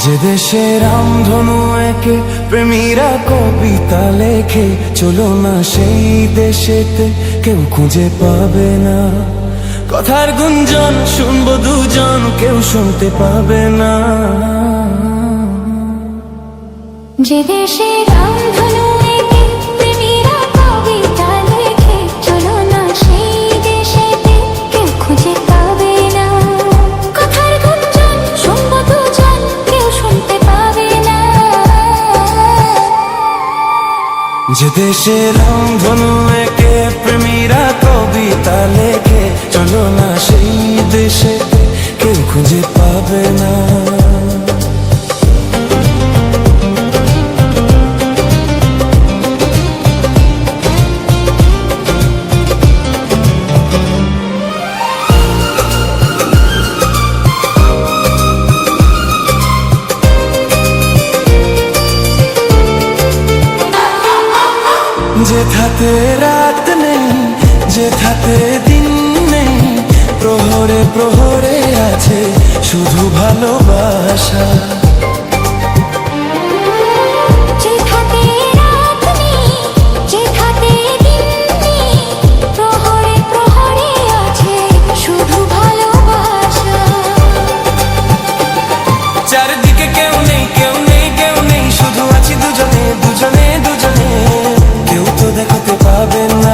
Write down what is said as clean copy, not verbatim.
যে দেশে রামধনু একে প্রেমীরা কবিতা লেখে, চলো না সেই দেশেতে কেউ খুঁজে পাবে না। কথার গুঞ্জন শুনবো দুজন, কেউ শুনতে পাবে না। যে দেশে রামধনু একে প্রেমীরা কবিতা লেখে, চলো না সেই দেশেতে কেউ খুঁজে পাবে না। কথার গুঞ্জন শুনবো দুজন, কেউ শুনতে পাবে না। যে দেশে রামধনু একে প্রেমীরা কবিতা লেখে, চলো না সেই দেশেতে কেউ খুঁজে পাবে না। যেথাতে রাত নেই, যেথাতে দিন নেই, প্রহরে প্রহরে আছে শুধু ভালোবাসা। যেথাতে রাত নেই, যেথাতে দিন নেই, প্রহরে প্রহরে আছে শুধু ভালোবাসা। চারদিকে কেউ নেই, কেউ নেই, কেউ নেই, শুধু আছি দুজনে দুজনে দুজনে। কেউ তো দেখাতে পাবে না।